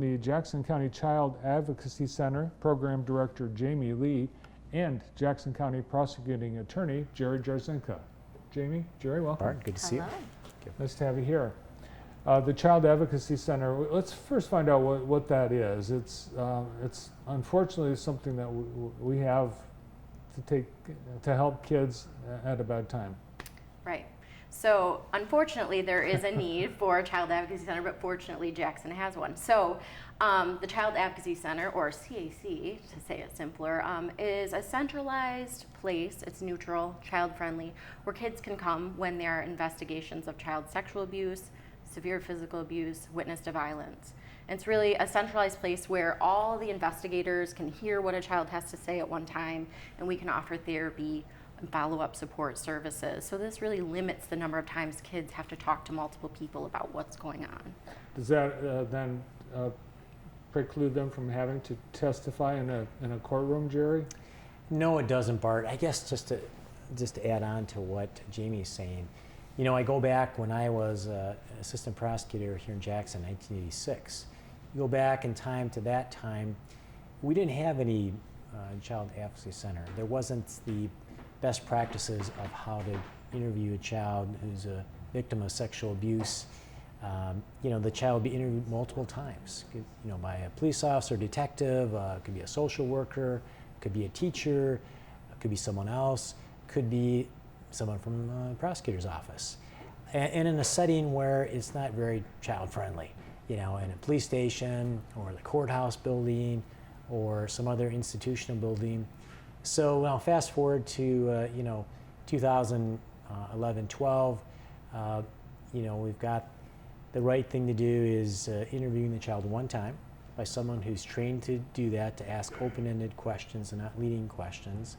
The Jackson County Child Advocacy Center Program Director Jamie Lee and Jackson County Prosecuting Attorney Jerry Jarzinka. Jamie, Jerry, welcome. Bart, good to see you. Nice to have you here. The Child Advocacy Center, let's first find out what that is. It's unfortunately something that we have to help kids at a bad time. Right. So unfortunately, there is a need for a Child Advocacy Center, but fortunately, Jackson has one. So the Child Advocacy Center, or CAC, to say it simpler, is a centralized place. It's neutral, child-friendly, where kids can come when there are investigations of child sexual abuse, severe physical abuse, witness to violence. And it's really a centralized place where all the investigators can hear what a child has to say at one time, and we can offer therapy and follow-up support services. So this really limits the number of times kids have to talk to multiple people about what's going on. Does that then preclude them from having to testify in a courtroom, Jerry? No, it doesn't, Bart. I guess just to add on to what Jamie's saying, you know, I go back when I was assistant prosecutor here in Jackson, 1986. You go back in time to that time, we didn't have any child advocacy center. There wasn't the best practices of how to interview a child who's a victim of sexual abuse. You know, the child would be interviewed multiple times, you know, by a police officer, detective, could be a social worker, could be a teacher, could be someone else, could be someone from the prosecutor's office. And in a setting where it's not very child-friendly, you know, in a police station or the courthouse building or some other institutional building. So now fast forward to, you know, 2011, 12, you know, we've got the right thing to do is interviewing the child one time by someone who's trained to do that, to ask open-ended questions and not leading questions.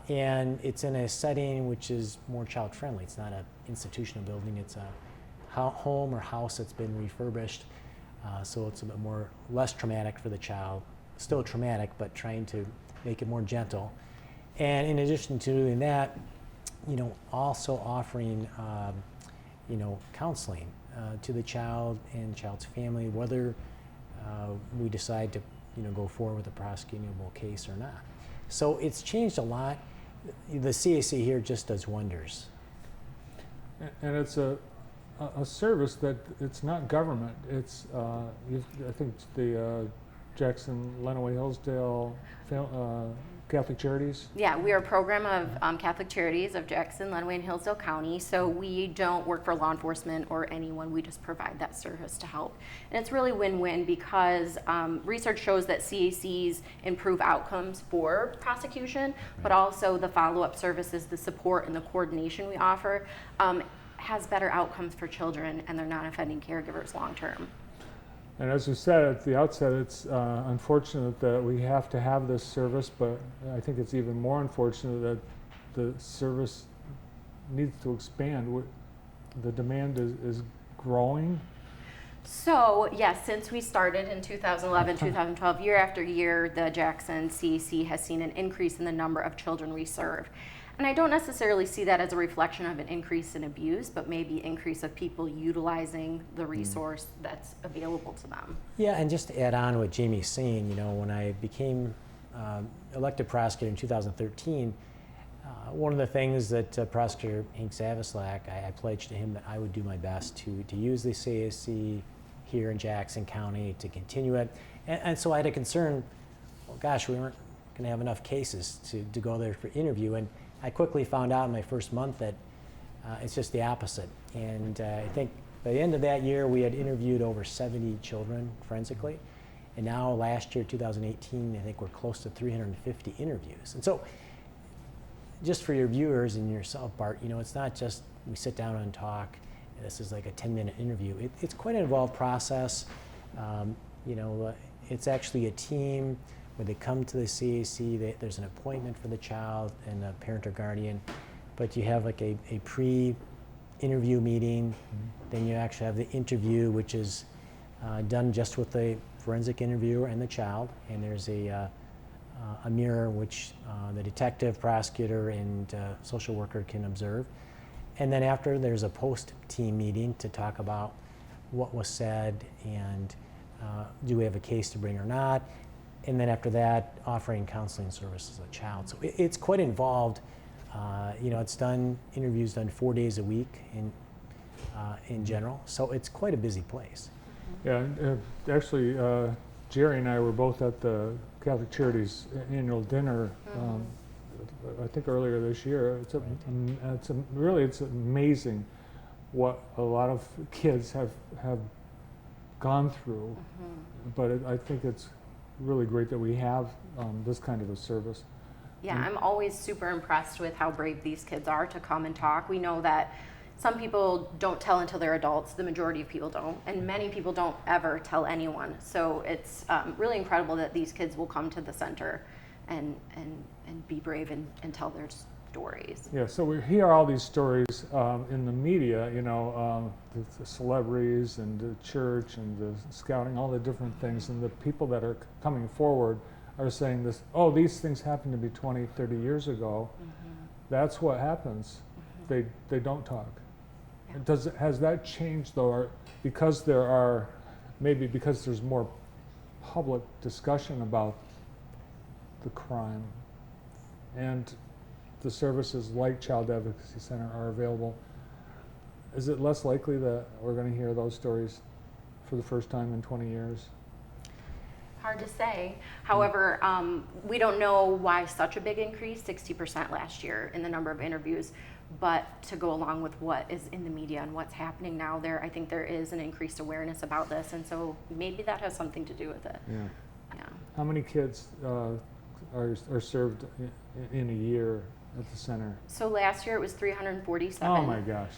And it's in a setting which is more child-friendly. It's not an institutional building. It's a home or house that's been refurbished. So it's a bit less traumatic for the child. Still traumatic, but trying to make it more gentle. And in addition to doing that, you know, also offering, you know, counseling to the child and the child's family, whether we decide to, you know, go forward with a prosecutable case or not. So it's changed a lot. The CAC here just does wonders. And it's a service that it's not government. It's I think the Jackson, Lenawee, Hillsdale Catholic Charities? Yeah, we are a program of Catholic Charities of Jackson, Lenawee, and Hillsdale County. So we don't work for law enforcement or anyone. We just provide that service to help. And it's really win-win because research shows that CACs improve outcomes for prosecution, but also the follow-up services, the support, and the coordination we offer has better outcomes for children and their non-offending caregivers long-term. And as we said at the outset, it's unfortunate that we have to have this service, but I think it's even more unfortunate that the service needs to expand. The demand is growing. So yes, since we started in 2011, 2012, year after year, the Jackson CAC has seen an increase in the number of children we serve. And I don't necessarily see that as a reflection of an increase in abuse, but maybe increase of people utilizing the resource that's available to them. Yeah, and just to add on what Jamie's saying, you know, when I became elected prosecutor in 2013, one of the things that Prosecutor Hank Zavislak, I pledged to him that I would do my best to use the CAC here in Jackson County, to continue it. And so I had a concern, well, gosh, we weren't going to have enough cases to go there for interview. And I quickly found out in my first month that it's just the opposite. And I think by the end of that year, we had interviewed over 70 children forensically. And now last year, 2018, I think we're close to 350 interviews. And so just for your viewers and yourself, Bart, you know, it's not just we sit down and talk. This is like a 10-minute interview. It's quite an involved process. You know, it's actually a team. When they come to the CAC, there's an appointment for the child and a parent or guardian, but you have like a pre-interview meeting, then you actually have the interview, which is done just with the forensic interviewer and the child, and there's a mirror which the detective, prosecutor, and social worker can observe. And then after, there's a post-team meeting to talk about what was said and Do we have a case to bring or not? And then after that, offering counseling services to the child. So it's quite involved. It's interviews done 4 days a week in general. So it's quite a busy place. Yeah, and, actually, Jerry and I were both at the Catholic Charities annual dinner. I think earlier this year. It's amazing what a lot of kids have gone through. But I think it's really great that we have this kind of a service. Yeah, I'm always super impressed with how brave these kids are to come and talk. We know that some people don't tell until they're adults. The majority of people don't, and many people don't ever tell anyone. So it's really incredible that these kids will come to the center and be brave and tell their stories. Yeah, so we hear all these stories in the media, the celebrities and the church and the scouting, all the different things, and the people that are coming forward are saying this, oh, these things happened to me 20, 30 years ago. That's what happens. They don't talk. Yeah. Has that changed though, or because there's more public discussion about the crime and the services like Child Advocacy Center are available, is it less likely that we're going to hear those stories for the first time in 20 years? Hard to say. However, we don't know why such a big increase, 60% last year in the number of interviews, but to go along with what is in the media and what's happening now, I think there is an increased awareness about this, and so maybe that has something to do with it. Yeah. Yeah. How many kids are served in a year at the center? So last year it was 347. Oh my gosh.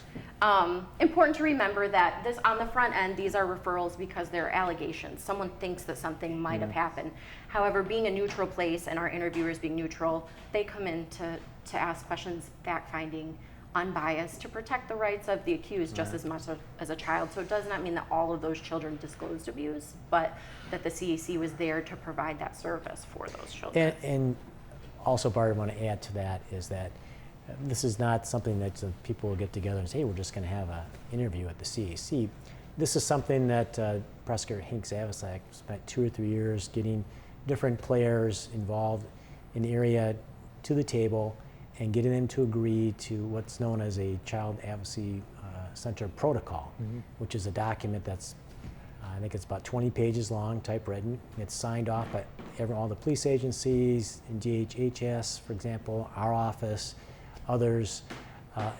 Important to remember that this on the front end, these are referrals because they're allegations. Someone thinks that something might have happened. However, being a neutral place and our interviewers being neutral, they come in to ask questions, fact-finding, unbiased, to protect the rights of the accused just as much as a child. So it does not mean that all of those children disclosed abuse, but that the CAC was there to provide that service for those children. And also, Bart, I want to add to that is that this is not something that people will get together and say, hey, we're just going to have an interview at the CAC. This is something that Prosecutor Hank Zavacek spent 2 or 3 years getting different players involved in the area to the table and getting them to agree to what's known as a Child Advocacy Center protocol, which is a document that's, I think it's about 20 pages long, typewritten. It's signed off by all the police agencies, in DHHS, for example, our office, others.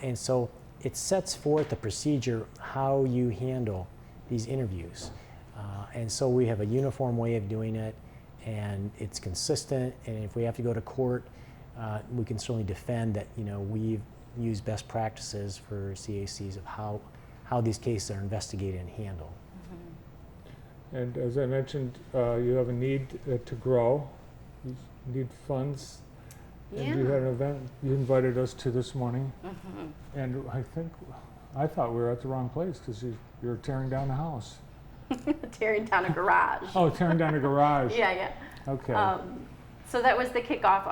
And so it sets forth the procedure, how you handle these interviews. And so we have a uniform way of doing it, and it's consistent. And if we have to go to court, we can certainly defend that, we've used best practices for CACs of how these cases are investigated and handled. And as I mentioned, you have a need to grow. You need funds. Yeah. And you had an event you invited us to this morning. And I thought we were at the wrong place because you were tearing down the house. Tearing down a garage. Oh, tearing down a garage. Yeah. Okay. So that was the kickoff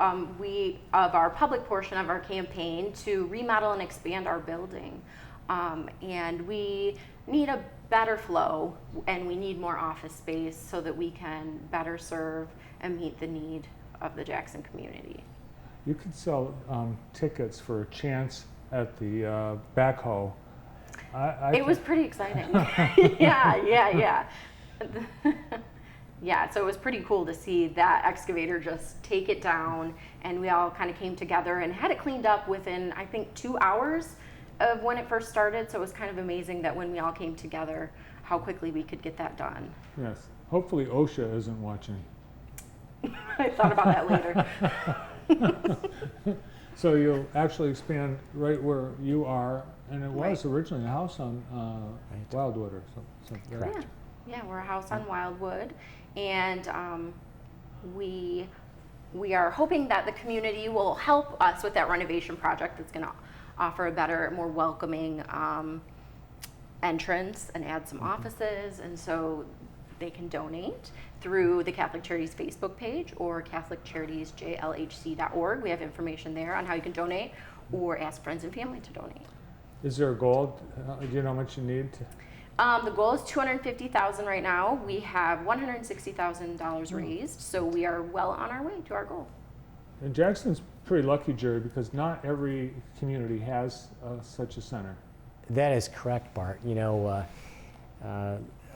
of our public portion of our campaign to remodel and expand our building. And we need a better flow, and we need more office space so that we can better serve and meet the need of the Jackson community. You could sell tickets for a chance at the backhoe. It was pretty exciting. Yeah. Yeah, so it was pretty cool to see that excavator just take it down, and we all kind of came together and had it cleaned up within, I think, 2 hours of when it first started. So it was kind of amazing that when we all came together, how quickly we could get that done. Yes. Hopefully OSHA isn't watching. I thought about that later. So you'll actually expand right where you are, and it was originally a house on Wildwood or something. Correct. Yeah, we're a house on Wildwood, and we are hoping that the community will help us with that renovation project that's going to offer a better, more welcoming entrance and add some offices, and so they can donate through the Catholic Charities Facebook page or CatholicCharitiesJLHC.org. We have information there on how you can donate, or ask friends and family to donate. Is there a goal? Do you know how much you need? The goal is $250,000 right now. We have $160,000 raised, so we are well on our way to our goal. And Jackson's pretty lucky, Jerry, because not every community has such a center. That is correct, Bart. You know,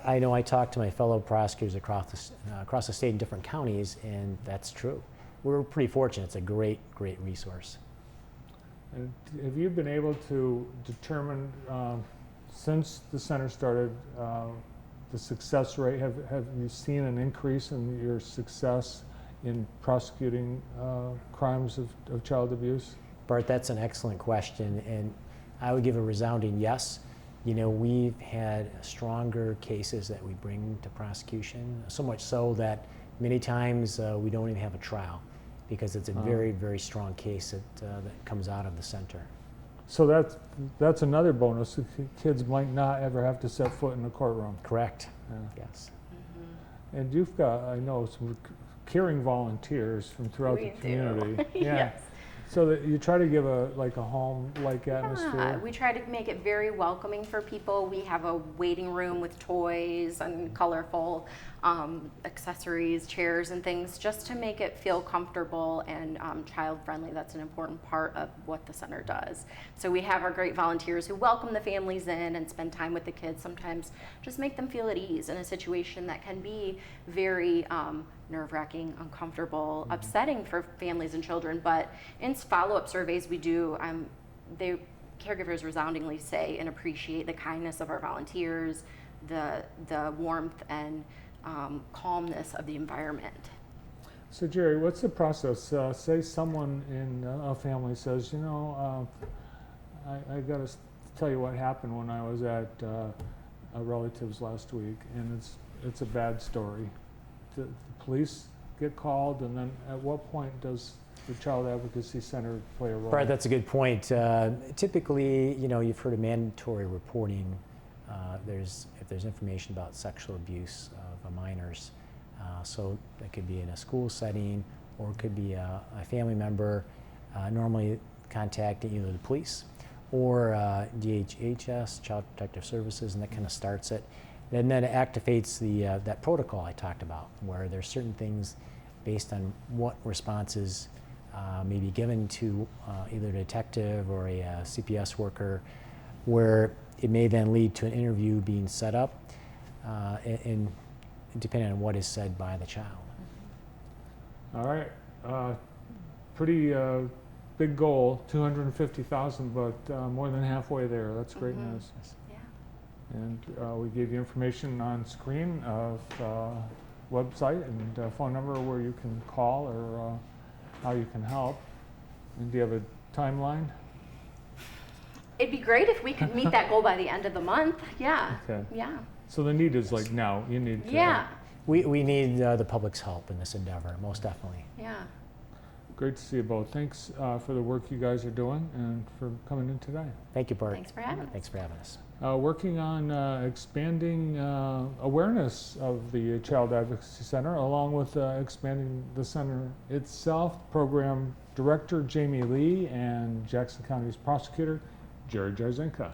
I know I talked to my fellow prosecutors across the state in different counties, and that's true. We're pretty fortunate. It's a great resource. And have you been able to determine, since the center started, the success rate? Have you seen an increase in your success in prosecuting crimes of child abuse? Bart, that's an excellent question, and I would give a resounding yes. You know, we've had stronger cases that we bring to prosecution, so much so that many times we don't even have a trial because it's a very strong case that comes out of the center. So that's another bonus. Kids might not ever have to set foot in a courtroom. Correct. Yeah. Yes. And you've got, I know, some caring volunteers from throughout the community. Yes. So that you try to give a home-like atmosphere. We try to make it very welcoming for people. We have a waiting room with toys and colorful accessories, chairs and things, just to make it feel comfortable and child-friendly. That's an important part of what the center does. So we have our great volunteers who welcome the families in and spend time with the kids, sometimes just make them feel at ease in a situation that can be very nerve-wracking, uncomfortable, upsetting for families and children. But in follow-up surveys we do, caregivers resoundingly say and appreciate the kindness of our volunteers, the warmth and calmness of the environment. So Jerry, what's the process? Say someone in a family says, you know, I got to tell you what happened when I was at a relative's last week, and it's a bad story. The police get called, and then at what point does the Child Advocacy Center play a role? Bart, that's a good point. Typically, you know, you've heard of mandatory reporting. If there's information about sexual abuse of minors, so that could be in a school setting, or it could be a family member, normally contacting either the police or DHHS, Child Protective Services, and that kind of starts it. And then it activates that protocol I talked about, where there's certain things based on what responses may be given to either a detective or a CPS worker, where it may then lead to an interview being set up, and depending on what is said by the child. All right, pretty big goal, 250,000, but more than halfway there. That's great news. And we gave you information on screen of website and phone number where you can call or how you can help. And do you have a timeline? It'd be great if we could meet that goal by the end of the month. Yeah. Okay. Yeah. So the need is like now. You need to. Yeah. We need the public's help in this endeavor, most definitely. Yeah. Great to see you both. Thanks for the work you guys are doing and for coming in today. Thank you, Bart. Thanks for having us. Thanks for having us. Working on expanding awareness of the Child Advocacy Center, along with expanding the center itself. Program Director Jamie Lee and Jackson County's Prosecutor Jerry Jarzenka.